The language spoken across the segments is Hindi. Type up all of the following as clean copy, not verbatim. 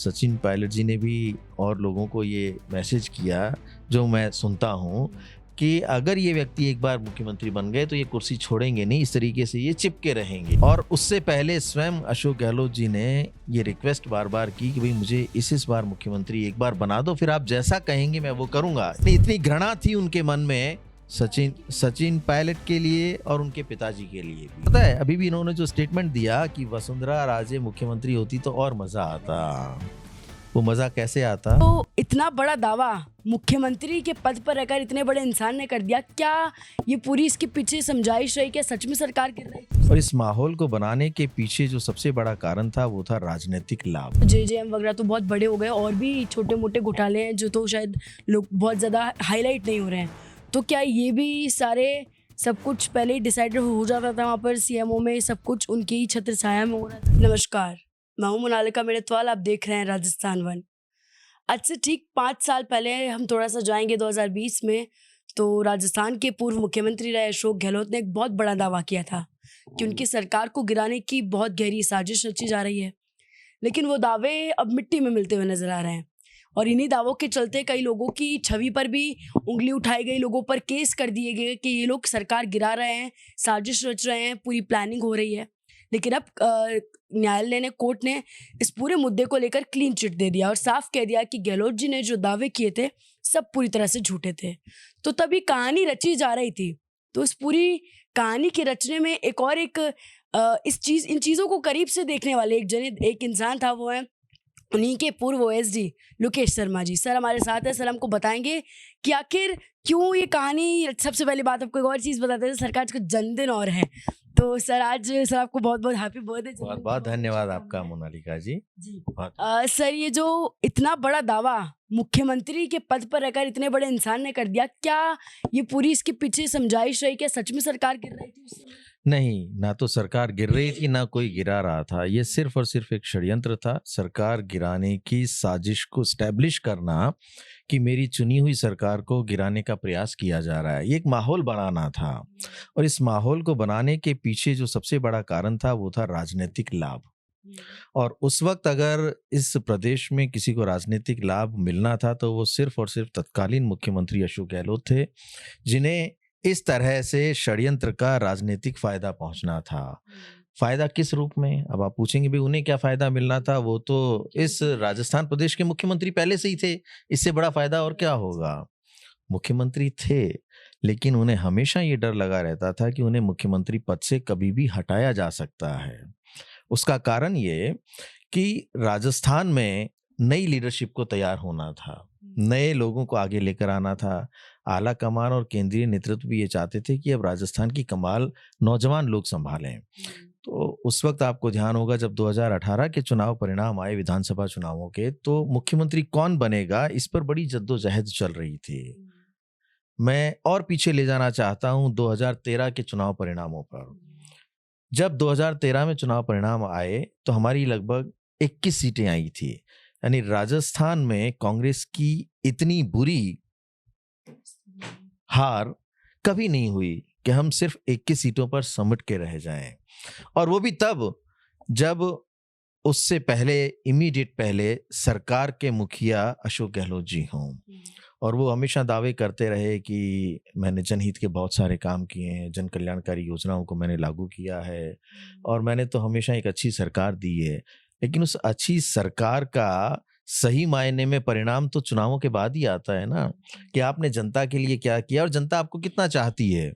सचिन पायलट जी ने भी और लोगों को ये मैसेज किया, जो मैं सुनता हूँ, कि अगर ये व्यक्ति एक बार मुख्यमंत्री बन गए तो ये कुर्सी छोड़ेंगे नहीं, इस तरीके से ये चिपके रहेंगे। और उससे पहले स्वयं अशोक गहलोत जी ने ये रिक्वेस्ट बार-बार की कि भाई मुझे इस बार मुख्यमंत्री एक बार बना दो, फिर आप जैसा कहेंगे मैं वो करूँगा। इतनी घृणा थी उनके मन में सचिन पायलट के लिए और उनके पिताजी के लिए भी। पता है, अभी भी इन्होंने जो स्टेटमेंट दिया कि वसुंधरा राजे मुख्यमंत्री होती तो और मजा आता। वो मजा कैसे आता? तो इतना बड़ा दावा मुख्यमंत्री के पद पर रहकर इतने बड़े इंसान ने कर दिया, क्या ये पूरी इसके पीछे समझाइश रही? क्या सच में सरकार गिर रही? और इस माहौल को बनाने के पीछे जो सबसे बड़ा कारण था वो था राजनीतिक लाभ। जेजेएम वगैरह तो बहुत बड़े हो गए, और भी छोटे मोटे घोटाले हैं जो तो शायद लोग बहुत ज़्यादा हाईलाइट नहीं हो रहे हैं। तो क्या ये भी सारे सब कुछ पहले ही डिसाइडेड हो जाता था वहाँ पर सीएमओ में, सब कुछ उनकी ही छत्र छाया में हो रहा था? नमस्कार, मैं हूँ मोनालिका मेड़तवाल, आप देख रहे हैं राजस्थान वन। आज से ठीक 5 साल पहले हम थोड़ा सा जाएंगे 2020 में, तो राजस्थान के पूर्व मुख्यमंत्री रहे अशोक गहलोत ने एक बहुत बड़ा दावा किया था कि उनकी सरकार को गिराने की बहुत गहरी साजिश रची जा रही है। लेकिन वो दावे अब मिट्टी में मिलते हुए नजर आ रहे हैं, और इन्हीं दावों के चलते कई लोगों की छवि पर भी उंगली उठाई गई, लोगों पर केस कर दिए गए कि ये लोग सरकार गिरा रहे हैं, साजिश रच रहे हैं, पूरी प्लानिंग हो रही है। लेकिन अब न्यायालय ने, कोर्ट ने इस पूरे मुद्दे को लेकर क्लीन चिट दे दिया और साफ कह दिया कि गहलोत जी ने जो दावे किए थे सब पूरी तरह से झूठे थे। तो तभी कहानी रची जा रही थी। तो इस पूरी कहानी के रचने में इन चीज़ों को करीब से देखने वाले एक इंसान था, वो है उन्हीं के पूर्व ओएसडी लोकेश शर्मा जी। सर हमारे साथ है, सर हमको बताएंगे कि आखिर क्यों ये कहानी। सबसे पहली बात आपको एक और चीज़ बताते हैं, सरकार का जन्मदिन और है, तो सर आज सर आपको बहुत बहुत हैप्पी बर्थडे। बहुत बहुत धन्यवाद आपका मोनालिका जी। सर ये जो इतना बड़ा दावा मुख्यमंत्री के पद पर रहकर इतने बड़े इंसान ने कर दिया, क्या ये पूरी इसके पीछे समझाइश रही? क्या सच में सरकार गिर रही थी उस समय? नहीं, ना तो सरकार गिर रही थी ना कोई गिरा रहा था। ये सिर्फ और सिर्फ एक षड्यंत्र था, सरकार गिराने की साजिश को स्टैब्लिश करना कि मेरी चुनी हुई सरकार को गिराने का प्रयास किया जा रहा है। ये एक माहौल बनाना था, और इस माहौल को बनाने के पीछे जो सबसे बड़ा कारण था वो था राजनीतिक लाभ। और उस वक्त अगर इस प्रदेश में किसी को राजनीतिक लाभ मिलना था तो वो सिर्फ और सिर्फ तत्कालीन मुख्यमंत्री अशोक गहलोत थे, जिन्हें इस तरह से षड्यंत्र का राजनीतिक फायदा पहुंचना था। फायदा किस रूप में? अब आप पूछेंगे भी उन्हें क्या फायदा मिलना था, वो तो इस राजस्थान प्रदेश के मुख्यमंत्री पहले से ही थे, इससे बड़ा फायदा और क्या होगा। मुख्यमंत्री थे, लेकिन उन्हें हमेशा ये डर लगा रहता था कि उन्हें मुख्यमंत्री पद से कभी भी हटाया जा सकता है। उसका कारण ये कि राजस्थान में नई लीडरशिप को तैयार होना था, नए लोगों को आगे लेकर आना था। आला कमान और केंद्रीय नेतृत्व भी ये चाहते थे कि अब राजस्थान की कमाल नौजवान लोग संभालें। तो उस वक्त आपको ध्यान होगा जब 2018 के चुनाव परिणाम आए विधानसभा चुनावों के, तो मुख्यमंत्री कौन बनेगा इस पर बड़ी जद्दोजहद चल रही थी। मैं और पीछे ले जाना चाहता हूं 2013 के चुनाव परिणामों पर। जब 2013 में चुनाव परिणाम आए तो हमारी लगभग 21 सीटें आई थी, यानी राजस्थान में कांग्रेस की इतनी बुरी हार कभी नहीं हुई कि हम सिर्फ 21 सीटों पर सिमट के रह जाएं। और वो भी तब जब उससे पहले, इमीडिएट पहले सरकार के मुखिया अशोक गहलोत जी हों, और वो हमेशा दावे करते रहे कि मैंने जनहित के बहुत सारे काम किए हैं, जन कल्याणकारी योजनाओं को मैंने लागू किया है, और मैंने तो हमेशा एक अच्छी सरकार दी है। लेकिन उस अच्छी सरकार का सही मायने में परिणाम तो चुनावों के बाद ही आता है ना, कि आपने जनता के लिए क्या किया और जनता आपको कितना चाहती है।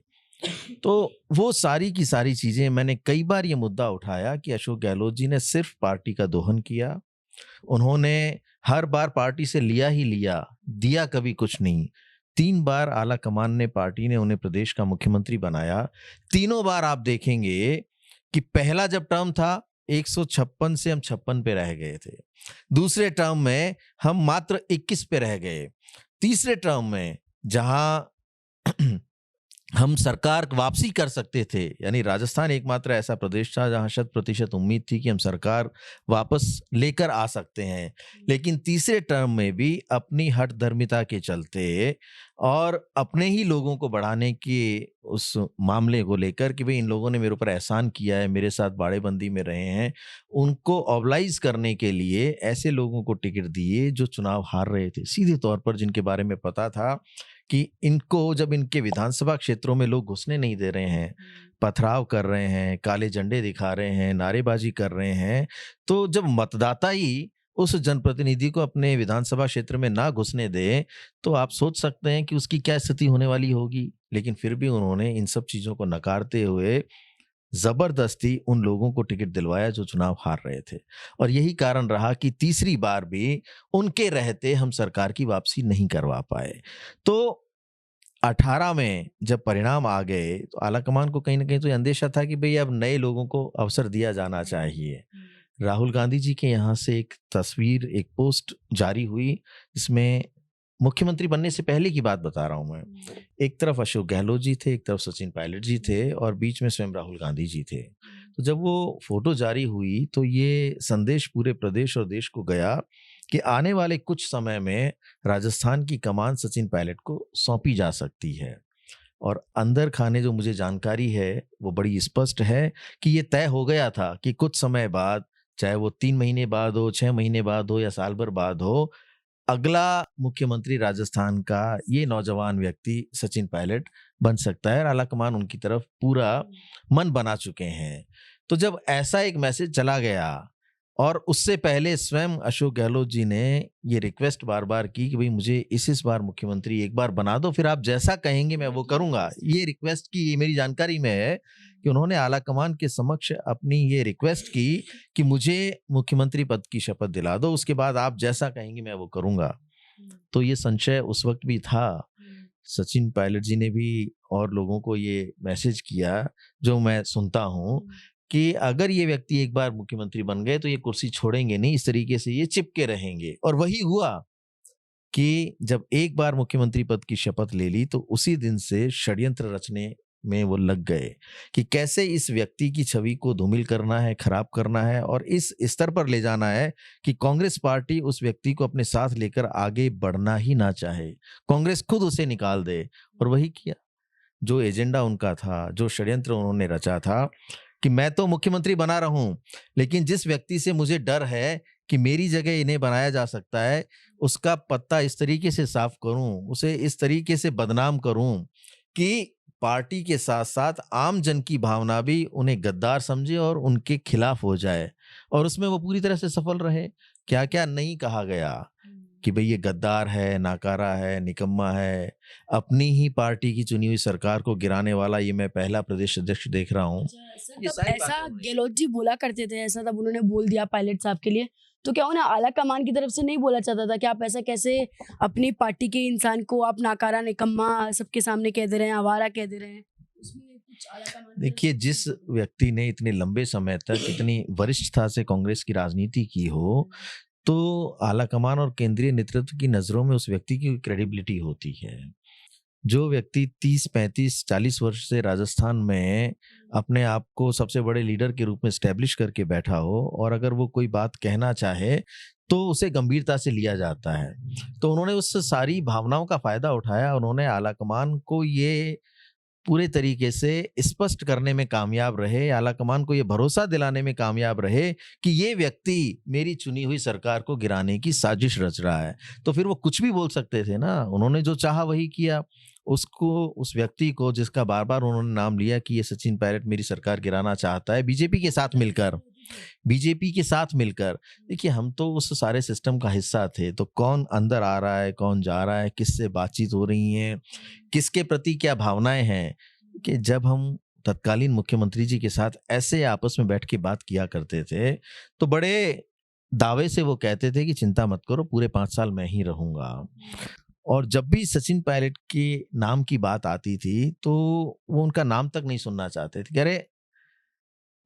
तो वो सारी की सारी चीजें, मैंने कई बार ये मुद्दा उठाया कि अशोक गहलोत जी ने सिर्फ पार्टी का दोहन किया। उन्होंने हर बार पार्टी से लिया ही लिया, दिया कभी कुछ नहीं। 3 बार आला कमान ने, पार्टी ने उन्हें प्रदेश का मुख्यमंत्री बनाया। तीनों बार आप देखेंगे कि पहला जब टर्म था 156 से हम 56 पे रह गए थे, दूसरे टर्म में हम मात्र 21 पे रह गए, तीसरे टर्म में जहां हम सरकार वापसी कर सकते थे, यानी राजस्थान एकमात्र ऐसा प्रदेश था जहां 100% उम्मीद थी कि हम सरकार वापस लेकर आ सकते हैं। लेकिन तीसरे टर्म में भी अपनी हठधर्मिता के चलते और अपने ही लोगों को बढ़ाने के उस मामले को लेकर कि भाई इन लोगों ने मेरे ऊपर एहसान किया है, मेरे साथ बाड़ेबंदी में रहे हैं, उनको ऑबलाइज करने के लिए ऐसे लोगों को टिकट दिए जो चुनाव हार रहे थे, सीधे तौर पर जिनके बारे में पता था कि इनको जब इनके विधानसभा क्षेत्रों में लोग घुसने नहीं दे रहे हैं, पथराव कर रहे हैं, काले झंडे दिखा रहे हैं, नारेबाजी कर रहे हैं, तो जब मतदाता ही उस जनप्रतिनिधि को अपने विधानसभा क्षेत्र में ना घुसने दे, तो आप सोच सकते हैं कि उसकी क्या स्थिति होने वाली होगी। लेकिन फिर भी उन्होंने इन सब चीज़ों को नकारते हुए ज़बरदस्ती उन लोगों को टिकट दिलवाया जो चुनाव हार रहे थे। और यही कारण रहा कि तीसरी बार भी उनके रहते हम सरकार की वापसी नहीं करवा पाए। तो 18 में जब परिणाम आ गए तो आलाकमान को कहीं न कहीं तो ये अंदेशा था कि भई अब नए लोगों को अवसर दिया जाना चाहिए। राहुल गांधी जी के यहाँ से एक तस्वीर, एक पोस्ट जारी हुई, जिसमें मुख्यमंत्री बनने से पहले की बात बता रहा हूँ मैं। एक तरफ अशोक गहलोत जी थे, एक तरफ सचिन पायलट जी थे और बीच में स्वयं राहुल गांधी जी थे। तो जब वो फ़ोटो जारी हुई तो ये संदेश पूरे प्रदेश और देश को गया कि आने वाले कुछ समय में राजस्थान की कमान सचिन पायलट को सौंपी जा सकती है। और अंदर खाने जो मुझे जानकारी है वो बड़ी स्पष्ट है कि ये तय हो गया था कि कुछ समय बाद, चाहे वो 3 महीने बाद हो, 6 महीने बाद हो या साल भर बाद हो, अगला मुख्यमंत्री राजस्थान का ये नौजवान व्यक्ति सचिन पायलट बन सकता है और आलाकमान उनकी तरफ पूरा मन बना चुके हैं। तो जब ऐसा एक मैसेज चला गया और उससे पहले स्वयं अशोक गहलोत जी ने ये रिक्वेस्ट बार-बार की कि भई मुझे इस बार मुख्यमंत्री एक बार बना दो, फिर आप जैसा कहेंगे मैं वो करूँगा। ये रिक्वेस्ट की, ये मेरी जानकारी में है कि उन्होंने आलाकमान के समक्ष अपनी ये रिक्वेस्ट की कि मुझे मुख्यमंत्री पद की शपथ दिला दो, उसके बाद आप जैसा कहेंगे मैं वो करूँगा। तो ये संशय उस वक़्त भी था। सचिन पायलट जी ने भी और लोगों को ये मैसेज किया, जो मैं सुनता हूँ, कि अगर ये व्यक्ति एक बार मुख्यमंत्री बन गए तो ये कुर्सी छोड़ेंगे नहीं, इस तरीके से ये चिपके रहेंगे। और वही हुआ कि जब एक बार मुख्यमंत्री पद की शपथ ले ली तो उसी दिन से षड्यंत्र रचने में वो लग गए कि कैसे इस व्यक्ति की छवि को धूमिल करना है, खराब करना है और इस स्तर पर ले जाना है कि कांग्रेस पार्टी उस व्यक्ति को अपने साथ लेकर आगे बढ़ना ही ना चाहे, कांग्रेस खुद उसे निकाल दे। और वही किया। जो एजेंडा उनका था, जो षड्यंत्र उन्होंने रचा था कि मैं तो मुख्यमंत्री बना रहा हूं, लेकिन जिस व्यक्ति से मुझे डर है कि मेरी जगह इन्हें बनाया जा सकता है, उसका पत्ता इस तरीके से साफ करूं, उसे इस तरीके से बदनाम करूं कि पार्टी के साथ साथ आम जन की भावना भी उन्हें गद्दार समझे और उनके खिलाफ हो जाए। और उसमें वो पूरी तरह से सफल रहे। क्या क्या नहीं कहा गया कि भाई ये गद्दार है, नाकारा है, निकम्मा है, अपनी ही पार्टी की चुनी हुई सरकार को गिराने वाला ये मैं पहला प्रदेश अध्यक्ष देख रहा हूँ। सर ये तब सारी ऐसा बातें उन्होंने गहलोत जी बोला करते थे, ऐसा तब उन्होंने बोल दिया पायलट साहब के लिए, तो क्या उन्हें आला कमान की तरफ से नहीं बोला चाहता था कि आप ऐसा कैसे अपनी पार्टी के इंसान को आप नाकारा, निकम्मा सबके सामने कह दे रहे हैं, आवारा कह दे रहे हैं? उसमें कुछ आला कमान की तरफ देखिए, से जिस नहीं? व्यक्ति ने इतने लंबे समय तक इतनी वरिष्ठता से कांग्रेस की राजनीति की हो, तो आलाकमान और केंद्रीय नेतृत्व की नज़रों में उस व्यक्ति की क्रेडिबिलिटी होती है। जो व्यक्ति 30, 35, 40 वर्ष से राजस्थान में अपने आप को सबसे बड़े लीडर के रूप में एस्टैब्लिश करके बैठा हो और अगर वो कोई बात कहना चाहे, तो उसे गंभीरता से लिया जाता है। तो उन्होंने उस सारी भावनाओं का फ़ायदा उठाया। उन्होंने आलाकमान को ये पूरे तरीके से स्पष्ट करने में कामयाब रहे, आलाकमान को ये भरोसा दिलाने में कामयाब रहे कि ये व्यक्ति मेरी चुनी हुई सरकार को गिराने की साजिश रच रहा है। तो फिर वो कुछ भी बोल सकते थे ना, उन्होंने जो चाहा वही किया। उसको, उस व्यक्ति को जिसका बार-बार उन्होंने नाम लिया कि ये सचिन पायलट मेरी सरकार गिराना चाहता है बीजेपी के साथ मिलकर। बीजेपी के साथ मिलकर। देखिए, हम तो उस सारे सिस्टम का हिस्सा थे, तो कौन अंदर आ रहा है, कौन जा रहा है, किससे बातचीत हो रही है, किसके प्रति क्या भावनाएं हैं, कि जब हम तत्कालीन मुख्यमंत्री जी के साथ ऐसे आपस में बैठ के बात किया करते थे, तो बड़े दावे से वो कहते थे कि चिंता मत करो, पूरे 5 साल मैं ही रहूंगा। और जब भी सचिन पायलट के नाम की बात आती थी, तो वो उनका नाम तक नहीं सुनना चाहते थे। कह रहे,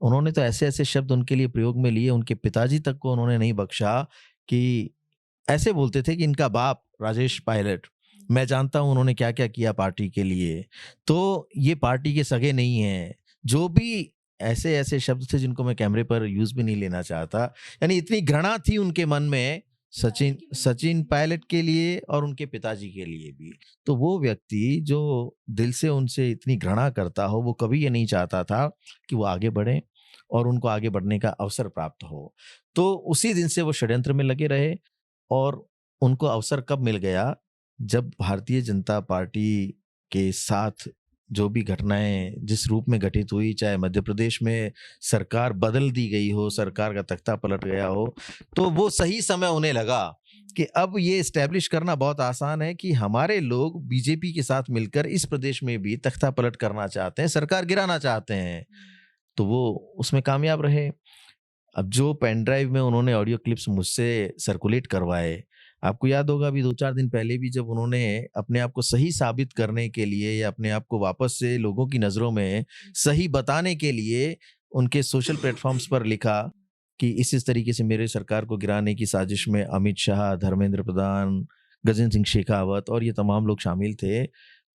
उन्होंने तो ऐसे-ऐसे शब्द उनके लिए प्रयोग में लिए, उनके पिताजी तक को उन्होंने नहीं बख्शा कि ऐसे बोलते थे कि इनका बाप राजेश पायलट मैं जानता हूँ उन्होंने क्या-क्या किया पार्टी के लिए। तो ये पार्टी के सगे नहीं हैं। जो भी ऐसे-ऐसे शब्द थे जिनको मैं कैमरे पर यूज़ भी नहीं लेना चाहता। यानी इतनी घृणा थी उनके मन में सचिन सचिन पायलट के लिए और उनके पिताजी के लिए भी। तो वो व्यक्ति जो दिल से उनसे इतनी घृणा करता हो, वो कभी ये नहीं चाहता था कि वो आगे बढ़ें और उनको आगे बढ़ने का अवसर प्राप्त हो। तो उसी दिन से वो षड्यंत्र में लगे रहे और उनको अवसर कब मिल गया, जब भारतीय जनता पार्टी के साथ जो भी घटनाएँ जिस रूप में घटित हुई, चाहे मध्य प्रदेश में सरकार बदल दी गई हो, सरकार का तख्ता पलट गया हो, तो वो सही समय उन्हें लगा कि अब ये एस्टैब्लिश करना बहुत आसान है कि हमारे लोग बीजेपी के साथ मिलकर इस प्रदेश में भी तख्ता पलट करना चाहते हैं, सरकार गिराना चाहते हैं। तो वो उसमें कामयाब रहे। अब जो पेन ड्राइव में उन्होंने ऑडियो क्लिप्स मुझसे सर्कुलेट करवाए, आपको याद होगा अभी 2-4 दिन पहले भी जब उन्होंने अपने आप को सही साबित करने के लिए या अपने आप को वापस से लोगों की नज़रों में सही बताने के लिए उनके सोशल प्लेटफ़ॉर्म्स पर लिखा कि इस तरीके से मेरे सरकार को गिराने की साजिश में अमित शाह, धर्मेंद्र प्रधान, गजेंद्र सिंह शेखावत और ये तमाम लोग शामिल थे।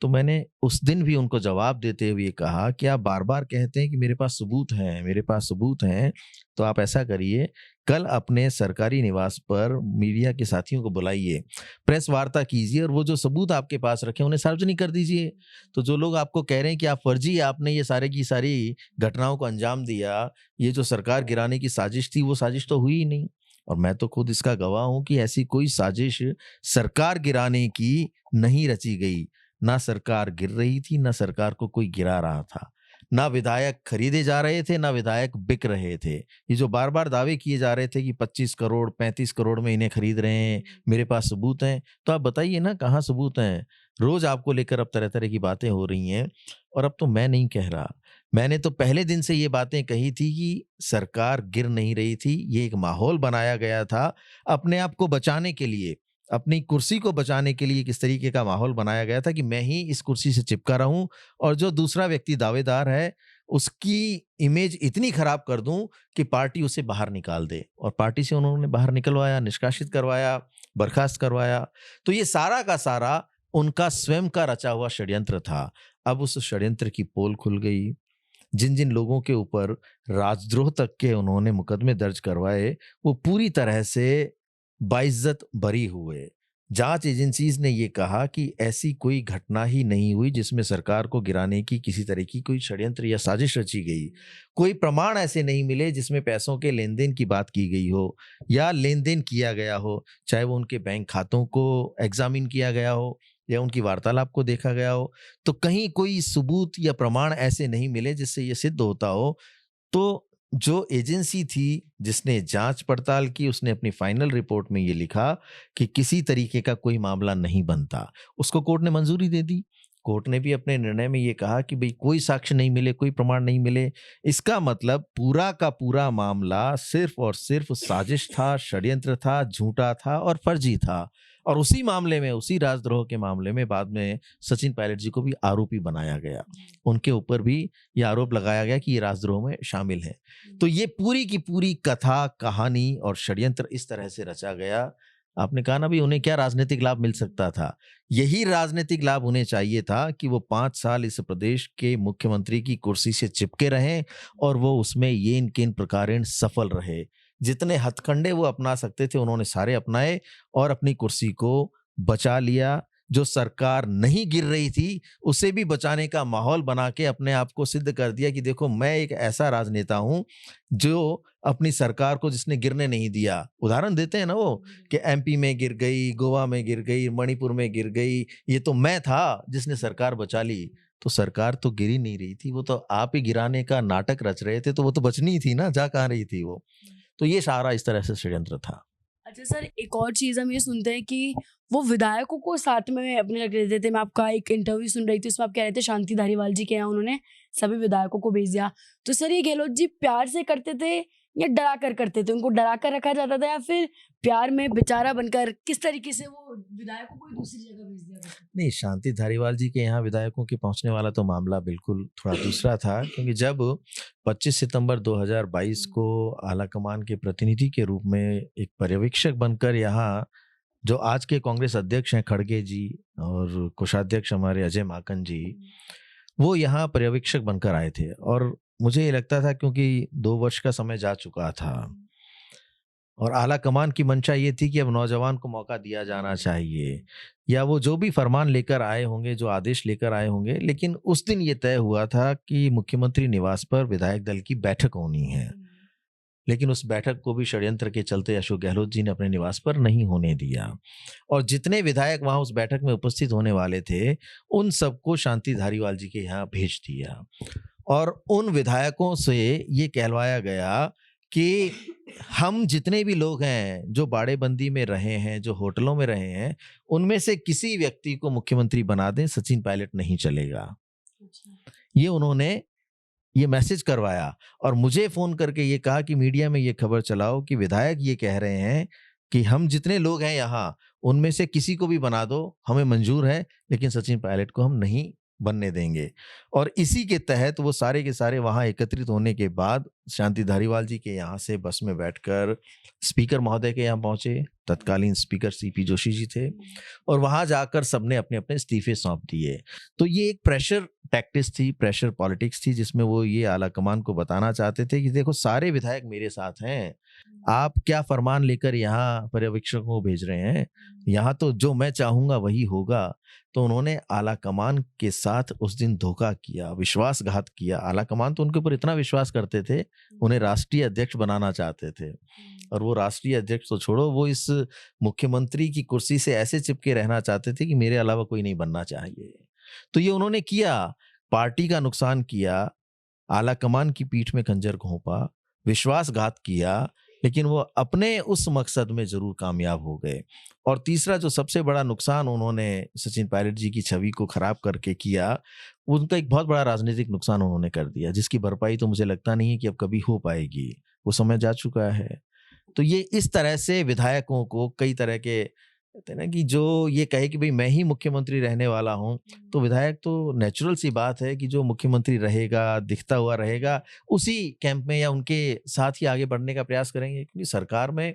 तो मैंने उस दिन भी उनको जवाब देते हुए कहा कि आप बार-बार कहते हैं कि मेरे पास सबूत हैं, मेरे पास सबूत हैं, तो आप ऐसा करिए, कल अपने सरकारी निवास पर मीडिया के साथियों को बुलाइए, प्रेस वार्ता कीजिए और वो जो सबूत आपके पास रखे उन्हें सार्वजनिक कर दीजिए। तो जो लोग आपको कह रहे हैं कि आप फर्जी आपने ये सारे की सारी घटनाओं को अंजाम दिया, ये जो सरकार गिराने की साजिश थी, वो साजिश तो हुई ही नहीं। और मैं तो खुद इसका गवाह हूँ कि ऐसी कोई साजिश सरकार गिराने की नहीं रची गई। ना सरकार गिर रही थी, ना सरकार को कोई गिरा रहा था। ना विधायक खरीदे जा रहे थे, ना विधायक बिक रहे थे। ये जो बार-बार दावे किए जा रहे थे कि 25 करोड़, 35 करोड़ में इन्हें खरीद रहे हैं, मेरे पास सबूत हैं, तो आप बताइए ना कहाँ सबूत हैं? रोज़ आपको लेकर अब तरह-तरह की बातें हो रही हैं और अब तो मैं नहीं कह रहा। मैंने तो पहले दिन से ये बातें कही थी कि सरकार गिर नहीं रही थी, ये एक माहौल बनाया गया था अपने आप को बचाने के लिए। अपनी कुर्सी को बचाने के लिए किस तरीके का माहौल बनाया गया था कि मैं ही इस कुर्सी से चिपका रहूं और जो दूसरा व्यक्ति दावेदार है उसकी इमेज इतनी खराब कर दूं कि पार्टी उसे बाहर निकाल दे। और पार्टी से उन्होंने बाहर निकलवाया, निष्कासित करवाया, बर्खास्त करवाया। तो ये सारा का सारा उनका स्वयं का रचा हुआ षड्यंत्र था। अब उस षड्यंत्र की पोल खुल गई। जिन जिन लोगों के ऊपर राजद्रोह तक के उन्होंने मुकदमे दर्ज करवाए, वो पूरी तरह से बाइज्जत बरी हुए। जांच एजेंसीज ने ये कहा कि ऐसी कोई घटना ही नहीं हुई जिसमें सरकार को गिराने की किसी तरह की कोई षड्यंत्र या साजिश रची गई। कोई प्रमाण ऐसे नहीं मिले जिसमें पैसों के लेन-देन की बात की गई हो या लेन-देन किया गया हो, चाहे वो उनके बैंक खातों को एग्जामिन किया गया हो या उनकी वार्तालाप को देखा गया हो। तो कहीं कोई सबूत या प्रमाण ऐसे नहीं मिले जिससे ये सिद्ध होता हो। तो जो एजेंसी थी जिसने जांच पड़ताल की उसने अपनी फाइनल रिपोर्ट में ये लिखा कि किसी तरीके का कोई मामला नहीं बनता। उसको कोर्ट ने मंजूरी दे दी। कोर्ट ने भी अपने निर्णय में ये कहा कि भाई कोई साक्ष्य नहीं मिले, कोई प्रमाण नहीं मिले, इसका मतलब पूरा का पूरा मामला सिर्फ और सिर्फ साजिश था, षड्यंत्र था, झूठा था और फर्जी था। और उसी मामले में, उसी राजद्रोह के मामले में बाद में सचिन पायलट जी को भी आरोपी बनाया गया। उनके ऊपर भी ये आरोप लगाया गया कि ये राजद्रोह में शामिल है। तो ये पूरी की पूरी कथा, कहानी और षड्यंत्र इस तरह से रचा गया। आपने कहा ना भी उन्हें क्या राजनीतिक लाभ मिल सकता था? यही राजनीतिक लाभ उन्हें चाहिए था कि वो 5 साल इस प्रदेश के मुख्यमंत्री की कुर्सी से चिपके रहें और वो उसमें येन केन प्रकारेण सफल रहे। जितने हथकंडे वो अपना सकते थे उन्होंने सारे अपनाए और अपनी कुर्सी को बचा लिया। जो सरकार नहीं गिर रही थी उसे भी बचाने का माहौल बना के अपने आप को सिद्ध कर दिया कि देखो मैं एक ऐसा राजनेता हूं जो अपनी सरकार को जिसने गिरने नहीं दिया। उदाहरण देते हैं ना वो कि एमपी में गिर गई, गोवा में गिर गई, मणिपुर में गिर गई, ये तो मैं था जिसने सरकार बचा ली। तो सरकार तो गिर ही नहीं रही थी, वो तो आप ही गिराने का नाटक रच रहे थे, तो वो तो बचनी ही थी ना, जा कहाँ रही थी वो। तो ये सारा इस तरह से षड्यंत्र था। अच्छा सर, एक और चीज़ हम ये सुनते हैं कि वो विधायकों को साथ में अपने रख लेते थे। मैं आपका एक इंटरव्यू सुन रही थी, उसमें आप कह रहे थे शांति धारीवाल जी के यहाँ उन्होंने सभी विधायकों को भेज दिया। तो सर ये गहलोत जी प्यार से करते थे या डरा कर करते थे? उनको डरा कर रखा जाता था या फिर प्यार में बेचारा बनकर किस तरीके से वो विधायकों को दूसरी जगह भेज दिया करते थे? नहीं, शांति धारीवाल जी के यहाँ विधायकों के पहुंचने वाला तो मामला बिल्कुल थोड़ा दूसरा था, क्योंकि जब 25 सितंबर 2022 को आला कमान के प्रतिनिधि के रूप में एक पर्यवेक्षक बनकर यहाँ जो आज के कांग्रेस अध्यक्ष हैं खड़गे जी और कोषाध्यक्ष हमारे अजय माकन जी, वो यहाँ पर्यवेक्षक बनकर आए थे। और मुझे ये लगता था क्योंकि 2 वर्ष का समय जा चुका था और आला कमान की मंशा ये थी कि अब नौजवान को मौका दिया जाना चाहिए, या वो जो भी फरमान लेकर आए होंगे, जो आदेश लेकर आए होंगे। लेकिन उस दिन ये तय हुआ था कि मुख्यमंत्री निवास पर विधायक दल की बैठक होनी है, लेकिन उस बैठक को भी षड्यंत्र के चलते अशोक गहलोत जी ने अपने निवास पर नहीं होने दिया। और जितने विधायक वहां उस बैठक में उपस्थित होने वाले थे, उन सबको शांति धारीवाल जी के यहाँ भेज दिया। और उन विधायकों से ये कहलवाया गया कि हम जितने भी लोग हैं जो बाड़ेबंदी में रहे हैं, जो होटलों में रहे हैं, उनमें से किसी व्यक्ति को मुख्यमंत्री बना दें, सचिन पायलट नहीं चलेगा। ये उन्होंने ये मैसेज करवाया और मुझे फोन करके ये कहा कि मीडिया में ये खबर चलाओ कि विधायक ये कह रहे हैं कि हम जितने लोग हैं यहाँ, उनमें से किसी को भी बना दो, हमें मंजूर है, लेकिन सचिन पायलट को हम नहीं बनने देंगे। और इसी के तहत वो सारे के सारे वहां एकत्रित होने के बाद शांति धारीवाल जी के यहाँ से बस में बैठकर स्पीकर महोदय के यहाँ पहुंचे। तत्कालीन स्पीकर सीपी जोशी जी थे और वहां जाकर सबने अपने अपने इस्तीफे सौंप दिए। तो ये एक प्रेशर टैक्टिक्स थी, प्रेशर पॉलिटिक्स थी, जिसमें वो ये आला कमान को बताना चाहते थे कि देखो सारे विधायक मेरे साथ हैं, आप क्या फरमान लेकर यहाँ पर्यवेक्षकों को भेज रहे हैं, यहाँ तो जो मैं चाहूंगा वही होगा। तो उन्होंने आला कमान के साथ उस दिन धोखा किया, विश्वासघात किया। आला कमान तो उनके ऊपर इतना विश्वास करते थे, उन्हें राष्ट्रीय अध्यक्ष बनाना चाहते थे। और वो राष्ट्रीय अध्यक्ष तो छोड़ो, वो इस मुख्यमंत्री की कुर्सी से ऐसे चिपके रहना चाहते थे कि मेरे अलावा कोई नहीं बनना चाहिए। तो ये उन्होंने किया, पार्टी का नुकसान किया, आला कमान की पीठ में खंजर घोंपा, विश्वासघात किया, लेकिन वो अपने उस मकसद में जरूर कामयाब हो गए। और तीसरा जो सबसे बड़ा नुकसान उन्होंने सचिन पायलट जी की छवि को खराब करके किया, उनका एक बहुत बड़ा राजनीतिक नुकसान उन्होंने कर दिया, जिसकी भरपाई तो मुझे लगता नहीं है कि अब कभी हो पाएगी, वो समय जा चुका है। तो ये इस तरह से विधायकों को कई तरह के कहते हैं ना कि जो ये कहे कि भाई मैं ही मुख्यमंत्री रहने वाला हूं, तो विधायक तो नेचुरल सी बात है कि जो मुख्यमंत्री रहेगा, दिखता हुआ रहेगा, उसी कैंप में या उनके साथ ही आगे बढ़ने का प्रयास करेंगे। क्योंकि सरकार में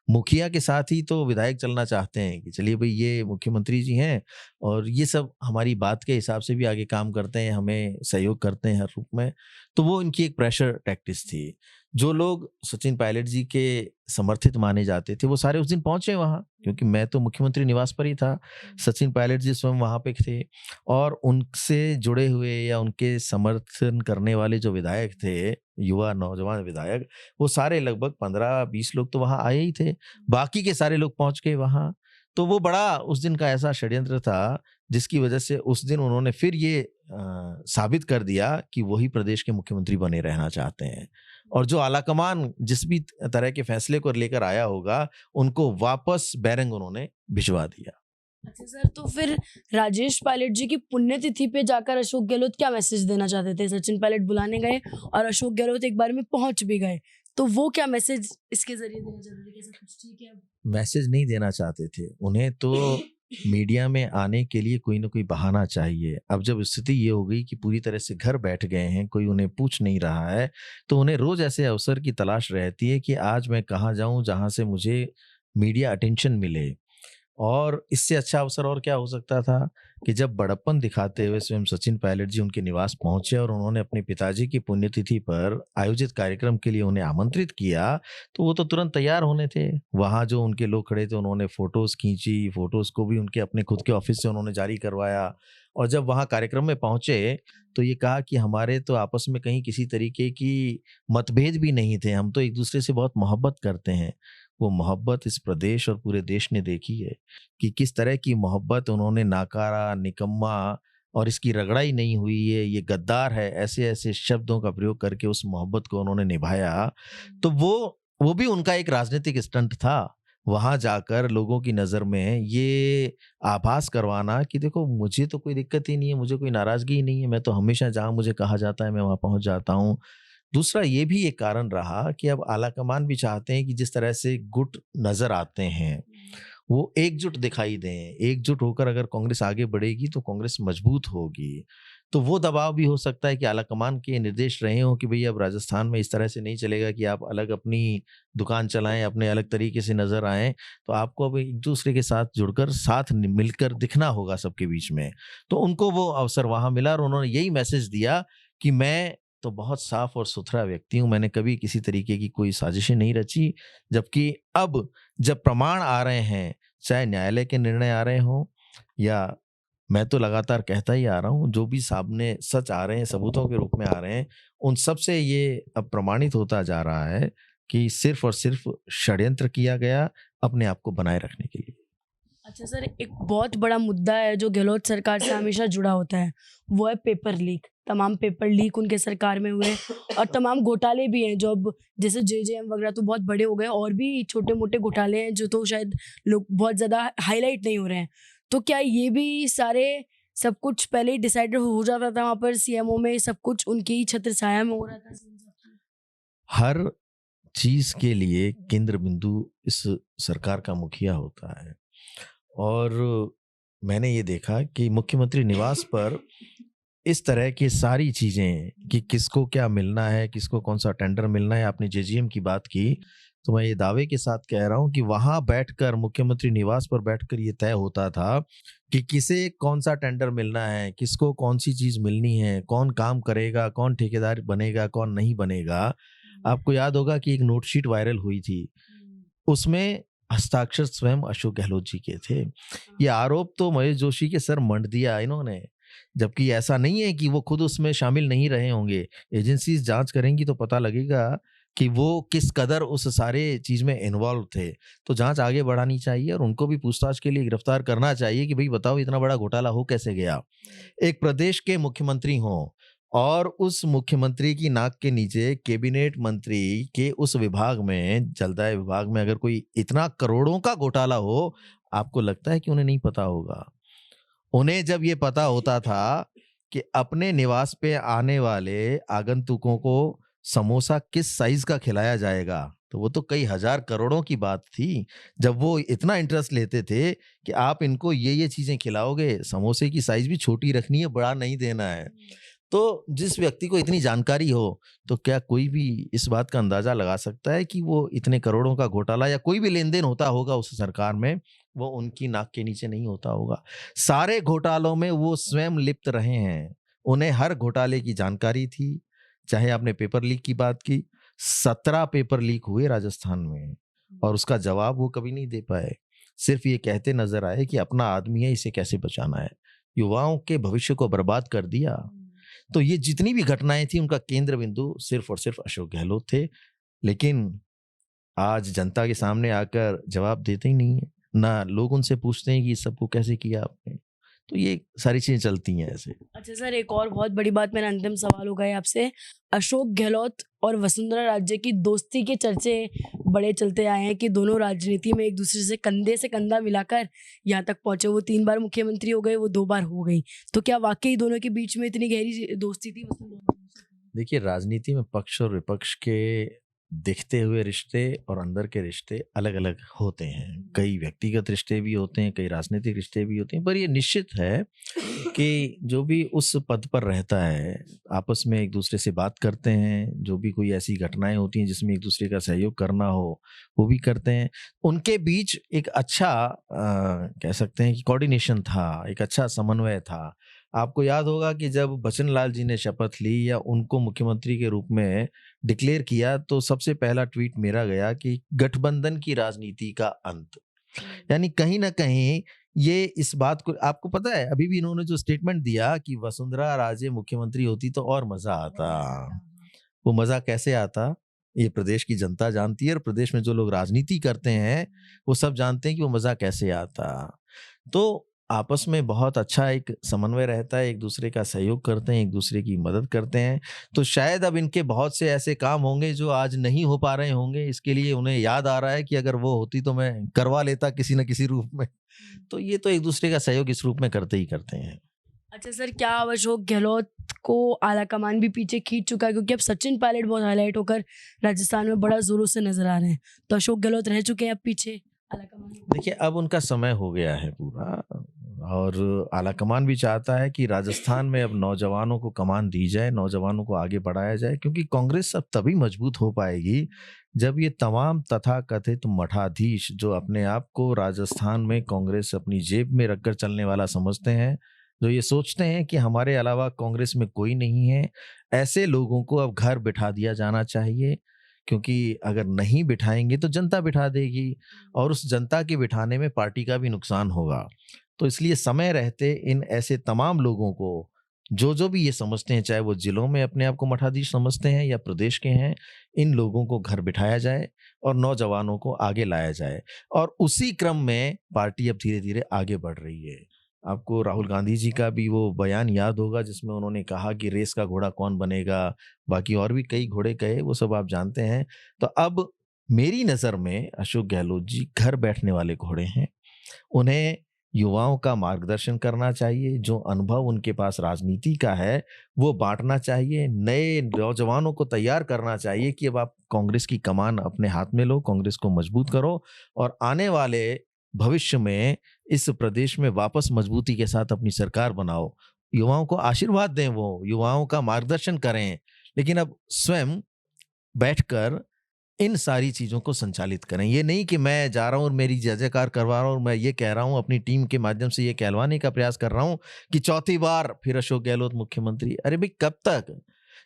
मुखिया के साथ ही तो विधायक चलना चाहते हैं कि चलिए भाई ये मुख्यमंत्री जी हैं और ये सब हमारी बात के हिसाब से भी आगे काम करते हैं, हमें सहयोग करते हैं हर रूप में। तो वो इनकी एक प्रेशर टैक्टिक्स थी। जो लोग सचिन पायलट जी के समर्थित माने जाते थे वो सारे उस दिन पहुंचे वहां, क्योंकि मैं तो मुख्यमंत्री निवास पर ही था, सचिन पायलट जी स्वयं वहां पे थे। और उनसे जुड़े हुए या उनके समर्थन करने वाले जो विधायक थे, युवा नौजवान विधायक, वो सारे लगभग 15-20 लोग तो वहां आए ही थे, बाकी के सारे लोग पहुंच गए वहां। तो वो बड़ा उस दिन का ऐसा षड्यंत्र था जिसकी वजह से उस दिन उन्होंने फिर ये साबित कर दिया कि वही प्रदेश के मुख्यमंत्री बने रहना चाहते हैं। और जो आलाकमान जिस भी तरह के फैसले को लेकर आया होगा, उनको वापस बैरंग उन्होंने भिजवा दिया। अच्छा सर, तो फिर राजेश पायलट जी की पुण्यतिथि पे जाकर अशोक गहलोत क्या मैसेज देना चाहते थे? सचिन पायलट बुलाने गए और अशोक गहलोत एक बार में पहुंच भी गए, तो वो क्या मैसेज इसके जरिए देना चाहते थे? कैसा कुछ ठीक है? मैसेज नहीं देना चाहते थे, उन्हें तो मीडिया में आने के लिए कोई ना कोई बहाना चाहिए। अब जब स्थिति ये हो गई कि पूरी तरह से घर बैठ गए हैं, कोई उन्हें पूछ नहीं रहा है, तो उन्हें रोज ऐसे अवसर की तलाश रहती है कि आज मैं कहाँ जाऊं जहां से मुझे मीडिया अटेंशन मिले। और इससे अच्छा अवसर और क्या हो सकता था कि जब बड़प्पन दिखाते हुए स्वयं सचिन पायलट जी उनके निवास पहुंचे और उन्होंने अपने पिताजी की पुण्यतिथि पर आयोजित कार्यक्रम के लिए उन्हें आमंत्रित किया, तो वो तो तुरंत तैयार होने थे। वहां जो उनके लोग खड़े थे, उन्होंने फोटोज खींची, फोटोज को भी उनके अपने खुद के ऑफिस से उन्होंने जारी करवाया। और जब वहां कार्यक्रम में पहुंचे तो ये कहा कि हमारे तो आपस में कहीं किसी तरीके की मतभेद भी नहीं थे, हम तो एक दूसरे से बहुत मोहब्बत करते हैं। वो मोहब्बत इस प्रदेश और पूरे देश ने देखी है कि किस तरह की मोहब्बत उन्होंने नाकारा, निकम्मा और इसकी रगड़ाई नहीं हुई है, ये गद्दार है, ऐसे ऐसे शब्दों का प्रयोग करके उस मोहब्बत को उन्होंने निभाया। तो वो भी उनका एक राजनीतिक स्टंट था, वहां जाकर लोगों की नजर में ये आभास करवाना कि देखो मुझे तो कोई दिक्कत ही नहीं है, मुझे कोई नाराजगी ही नहीं है, मैं तो हमेशा जहां मुझे कहा जाता है मैं वहां पहुंच जाता हूँ। दूसरा ये भी एक कारण रहा कि अब आलाकमान भी चाहते हैं कि जिस तरह से गुट नजर आते हैं वो एकजुट दिखाई दें। एकजुट होकर अगर कांग्रेस आगे बढ़ेगी तो कांग्रेस मजबूत होगी। तो वो दबाव भी हो सकता है कि आलाकमान के निर्देश रहे हों कि भई अब राजस्थान में इस तरह से नहीं चलेगा कि आप अलग अपनी दुकान चलाएँ, अपने अलग तरीके से नज़र आएँ। तो आपको अब एक-दूसरे के साथ जुड़कर साथ नि मिलकर दिखना होगा सबके बीच में। तो उनको वो अवसर वहाँ मिला और उन्होंने यही मैसेज दिया कि मैं तो बहुत साफ और सुथरा व्यक्ति हूँ, मैंने कभी किसी तरीके की कोई साजिशें नहीं रची। जबकि अब जब प्रमाण आ रहे हैं, चाहे न्यायालय के निर्णय आ रहे हों या मैं तो लगातार कहता ही आ रहा हूँ, जो भी सामने सच आ रहे हैं, सबूतों के रूप में आ रहे हैं, उन सब से ये अब प्रमाणित होता जा रहा है कि सिर्फ़ और सिर्फ़ षड्यंत्र किया गया अपने आप को बनाए रखने के लिए। अच्छा सर, एक बहुत बड़ा मुद्दा है जो गहलोत सरकार से हमेशा जुड़ा होता है, वो है पेपर लीक। तमाम पेपर लीक उनके सरकार में हुए और तमाम घोटाले भी हैं जो अब जैसे जेजेएम वगैरह तो बहुत बड़े हो गए, और भी छोटे-मोटे घोटाले हैं जो तो शायद लोग बहुत ज़्यादा हाइलाइट नहीं हो रहे हैं। तो क्या ये भी सारे सब कुछ पहले ही डिसाइडेड हो जाता था वहाँ पर सीएमओ में, सब कुछ उनकी ही छत्र-छाया में हो रहा था? हर चीज़ के लिए केंद्र बिंदु इस सरकार का मुखिया होता है और मैंने ये देखा कि मुख्यमंत्री निवास पर इस तरह की सारी चीज़ें कि किसको क्या मिलना है, किसको कौन-सा टेंडर मिलना है, आपने जेजीएम की बात की, तो मैं ये दावे के साथ कह रहा हूँ कि वहाँ बैठकर मुख्यमंत्री निवास पर बैठकर ये तय होता था कि किसे कौन-सा टेंडर मिलना है, किसको कौन-सी चीज़ मिलनी है, कौन काम करेगा, कौन ठेकेदार बनेगा, कौन नहीं बनेगा। आपको याद होगा कि एक नोटशीट वायरल हुई थी, उसमें हस्ताक्षर स्वयं अशोक गहलोत जी के थे। ये आरोप तो महेश जोशी के सर मंड दिया इन्होंने, जबकि ऐसा नहीं है कि वो खुद उसमें शामिल नहीं रहे होंगे। एजेंसीज़ जाँच करेंगी तो पता लगेगा कि वो किस कदर उस सारे चीज़ में इन्वॉल्व थे। तो जाँच आगे बढ़ानी चाहिए और उनको भी पूछताछ के लिए गिरफ्तार करना चाहिए कि भई बताओ इतना बड़ा घोटाला हो कैसे गया? एक प्रदेश के मुख्यमंत्री हों और उस मुख्यमंत्री की नाक के नीचे कैबिनेट मंत्री के उस विभाग में, जलदाय विभाग में अगर कोई इतना करोड़ों का घोटाला हो, आपको लगता है कि उन्हें नहीं पता होगा? उन्हें जब ये पता होता था कि अपने निवास पे आने वाले आगंतुकों को समोसा किस साइज़ का खिलाया जाएगा, तो वो तो कई हज़ार करोड़ों की बात थी। जब वो इतना इंटरेस्ट लेते थे कि आप इनको ये चीज़ें खिलाओगे, समोसे की साइज़ भी छोटी रखनी है, बड़ा नहीं देना है। तो जिस व्यक्ति को इतनी जानकारी हो, तो क्या कोई भी इस बात का अंदाज़ा लगा सकता है कि वो इतने करोड़ों का घोटाला या कोई भी लेन-देन होता होगा उस सरकार में, वो उनकी नाक के नीचे नहीं होता होगा। सारे घोटालों में वो स्वयं लिप्त रहे हैं। उन्हें हर घोटाले की जानकारी थी, चाहे आपने पेपर लीक की बात की, 17 पेपर लीक हुए राजस्थान में और उसका जवाब वो कभी नहीं दे पाए। सिर्फ़ ये कहते नज़र आए कि अपना आदमी है, इसे कैसे बचाना है। युवाओं के भविष्य को बर्बाद कर दिया। तो ये जितनी भी घटनाएँ थी उनका केंद्र बिंदु सिर्फ़ और सिर्फ़ अशोक गहलोत थे। लेकिन आज जनता के सामने आकर जवाब देते ही नहीं है। ना लोग उनसे पूछते हैं कि इस सबको कैसे किया आपने? तो ये सारी चीज़ें चलती हैं ऐसे। अच्छा सर, एक और बहुत बड़ी बात, मेरा अंतिम सवाल होगा ये आपसे। अशोक गहलोत और वसुंधरा राजे की दोस्ती के चर्चे बड़े चलते आए हैं कि दोनों राजनीति में एक दूसरे से कंधा मिलाकर यहाँ तक पहुंचे। वो 3 बार मुख्यमंत्री हो गए, वो 2 बार हो गई। तो क्या वाकई दोनों के बीच में इतनी गहरी दोस्ती थी वसुंधरा? देखिए राजनीति में पक्ष और विपक्ष के दिखते हुए रिश्ते और अंदर के रिश्ते अलग-अलग होते हैं। कई व्यक्तिगत रिश्ते भी होते हैं, कई राजनीतिक रिश्ते भी होते हैं, पर ये निश्चित है कि जो भी उस पद पर रहता है, आपस में एक-दूसरे से बात करते हैं, जो भी कोई ऐसी घटनाएँ होती हैं जिसमें एक-दूसरे का सहयोग करना हो, वो भी करते हैं। उनके बीच एक अच्छा कह सकते हैं कि कोऑर्डिनेशन था, एक अच्छा समन्वय था। आपको याद होगा कि जब बचन लाल जी ने शपथ ली या उनको मुख्यमंत्री के रूप में डिक्लेयर किया तो सबसे पहला ट्वीट मेरा गया कि गठबंधन की राजनीति का अंत। यानी कहीं न कहीं ये इस बात को आपको पता है अभी भी इन्होंने जो स्टेटमेंट दिया कि वसुंधरा राजे मुख्यमंत्री होती तो और मज़ा आता। वो मज़ा कैसे आता? ये प्रदेश की जनता जानती है और प्रदेश में जो लोग राजनीति करते हैं, वो सब जानते हैं कि वो मज़ा कैसे आता। तो आपस में बहुत अच्छा एक समन्वय रहता है, एक-दूसरे का सहयोग करते हैं, एक-दूसरे की मदद करते हैं। तो शायद अब इनके बहुत से ऐसे काम होंगे जो आज नहीं हो पा रहे होंगे, इसके लिए उन्हें याद आ रहा है कि अगर वो होती तो मैं करवा लेता किसी न किसी रूप में। तो ये तो एक-दूसरे का सहयोग इस रूप में करते ही करते हैं। अच्छा सर, क्या अब अशोक गहलोत को आलाकमान भी पीछे खींच चुका है? क्योंकि अब सचिन पायलट बहुत हाईलाइट होकर राजस्थान में बड़ा जोरों से नजर आ रहे हैं, तो अशोक गहलोत रह चुके हैं अब पीछे आलाकमान में? देखिए, अब उनका समय हो गया है पूरा। और आलाकमान भी चाहता है कि राजस्थान में अब नौजवानों को कमान दी जाए, नौजवानों को आगे बढ़ाया जाए, क्योंकि कांग्रेस अब तभी मजबूत हो पाएगी जब ये तमाम तथाकथित मठाधीश जो अपने आप को राजस्थान में कांग्रेस अपनी जेब में रखकर चलने वाला समझते हैं, जो ये सोचते हैं कि हमारे अलावा कांग्रेस में कोई नहीं है, ऐसे लोगों को अब घर बिठा दिया जाना चाहिए। क्योंकि अगर नहीं बिठाएंगे तो जनता बिठा देगी और उस जनता के बिठाने में पार्टी का भी नुकसान होगा। तो इसलिए समय रहते इन ऐसे तमाम लोगों को, जो भी ये समझते हैं, चाहे वो जिलों में अपने आप को मठाधीश समझते हैं या प्रदेश के हैं, इन लोगों को घर बिठाया जाए और नौजवानों को आगे लाया जाए। और उसी क्रम में पार्टी अब धीरे धीरे आगे बढ़ रही है। आपको राहुल गांधी जी का भी वो बयान याद होगा जिसमें उन्होंने कहा कि रेस का घोड़ा कौन बनेगा, बाकी और भी कई घोड़े कहे, वो सब आप जानते हैं। तो अब मेरी नज़र में अशोक गहलोत जी घर बैठने वाले घोड़े हैं। उन्हें युवाओं का मार्गदर्शन करना चाहिए, जो अनुभव उनके पास राजनीति का है वो बांटना चाहिए, नए नौजवानों को तैयार करना चाहिए कि अब आप कांग्रेस की कमान अपने हाथ में लो, कांग्रेस को मजबूत करो और आने वाले भविष्य में इस प्रदेश में वापस मजबूती के साथ अपनी सरकार बनाओ। युवाओं को आशीर्वाद दें, वो युवाओं का मार्गदर्शन करें, लेकिन अब स्वयं बैठकर इन सारी चीज़ों को संचालित करें। ये नहीं कि मैं जा रहा हूँ और मेरी जय-जयकार करवा रहा हूँ और मैं ये कह रहा हूँ, अपनी टीम के माध्यम से ये कहलवाने का प्रयास कर रहा हूँ कि चौथी बार फिर अशोक गहलोत मुख्यमंत्री। अरे भाई, कब तक?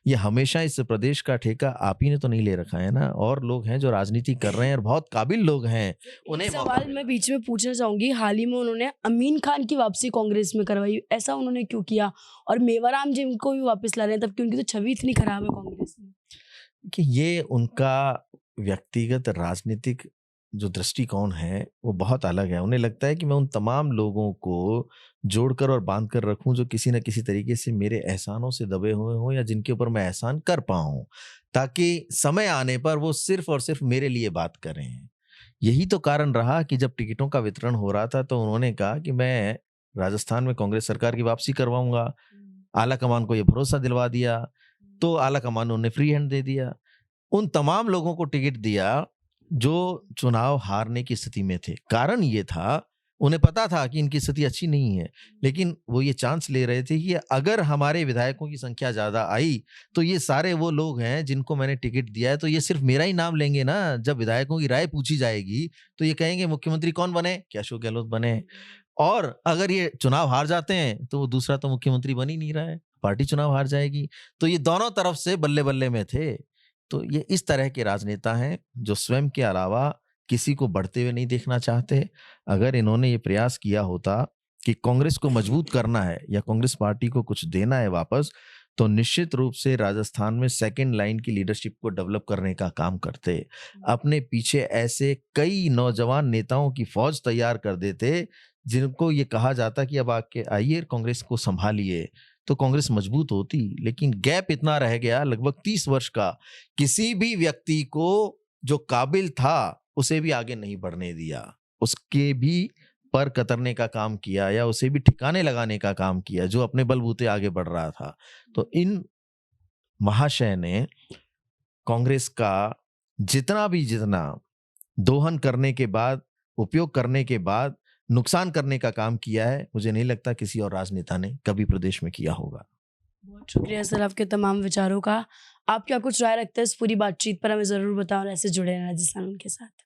ये हमेशा इस प्रदेश का ठेका आप ही ने तो नहीं ले रखा है ना, और लोग हैं जो राजनीति कर रहे हैं और बहुत काबिल लोग हैं, उन्हें एक मौका सवाल दें। मैं बीच में पूछना चाहूंगी, हाल ही में उन्होंने अमीन खान की वापसी कांग्रेस में करवाई, ऐसा उन्होंने क्यों किया? और मेवाराम जी को भी वापस ला रहे हैं, तब कि उनकी तो छवि इतनी खराब है कांग्रेस में। कि ये उनका व्यक्तिगत राजनीतिक जो दृष्टिकोण है वो बहुत अलग है। उन्हें लगता है कि मैं उन तमाम लोगों को जोड़कर और बांध कर रखूं जो किसी न किसी तरीके से मेरे एहसानों से दबे हुए हों या जिनके ऊपर मैं एहसान कर पाऊं, ताकि समय आने पर वो सिर्फ और सिर्फ मेरे लिए बात करें। यही तो कारण रहा कि जब टिकटों का वितरण हो रहा था तो उन्होंने कहा कि मैं राजस्थान में कांग्रेस सरकार की वापसी करवाऊंगा। आला कमान को ये भरोसा दिलवा दिया, तो आला कमान ने उन्हें फ्री हैंड दे दिया। उन तमाम लोगों को टिकट दिया जो चुनाव हारने की स्थिति में थे। कारण ये था, उन्हें पता था कि इनकी स्थिति अच्छी नहीं है, लेकिन वो ये चांस ले रहे थे कि अगर हमारे विधायकों की संख्या ज्यादा आई तो ये सारे वो लोग हैं जिनको मैंने टिकट दिया है, तो ये सिर्फ मेरा ही नाम लेंगे ना। जब विधायकों की राय पूछी जाएगी तो ये कहेंगे मुख्यमंत्री कौन बने, क्या अशोक गहलोत बने। और अगर ये चुनाव हार जाते हैं तो वो दूसरा तो मुख्यमंत्री बन ही नहीं रहा है, पार्टी चुनाव हार जाएगी। तो ये दोनों तरफ से बल्ले बल्ले में थे। तो ये इस तरह के राजनेता हैं जो स्वयं के अलावा किसी को बढ़ते हुए नहीं देखना चाहते। अगर इन्होंने ये प्रयास किया होता कि कांग्रेस को मजबूत करना है या कांग्रेस पार्टी को कुछ देना है वापस, तो निश्चित रूप से राजस्थान में सेकंड लाइन की लीडरशिप को डेवलप करने का काम करते। अपने पीछे ऐसे कई नौजवान नेताओं की फौज तैयार कर देते जिनको ये कहा जाता कि अब आके आइए कांग्रेस को संभालिए, तो कांग्रेस मजबूत होती। लेकिन गैप इतना रह गया लगभग 30 वर्ष का, किसी भी व्यक्ति को जो काबिल था उसे भी आगे नहीं बढ़ने दिया, उसके भी पर कतरने का काम किया या उसे भी ठिकाने लगाने का काम किया जो अपने बलबूते आगे बढ़ रहा था। तो इन महाशय ने कांग्रेस का जितना दोहन करने के बाद, उपयोग करने के बाद नुकसान करने का काम किया है, मुझे नहीं लगता किसी और राजनेता ने कभी प्रदेश में किया होगा। बहुत शुक्रिया सर आपके तमाम विचारों का। आप क्या कुछ राय रखते हैं इस पूरी बातचीत पर, हमें ज़रूर बताओ और ऐसे जुड़े रहना राजस्थान के साथ।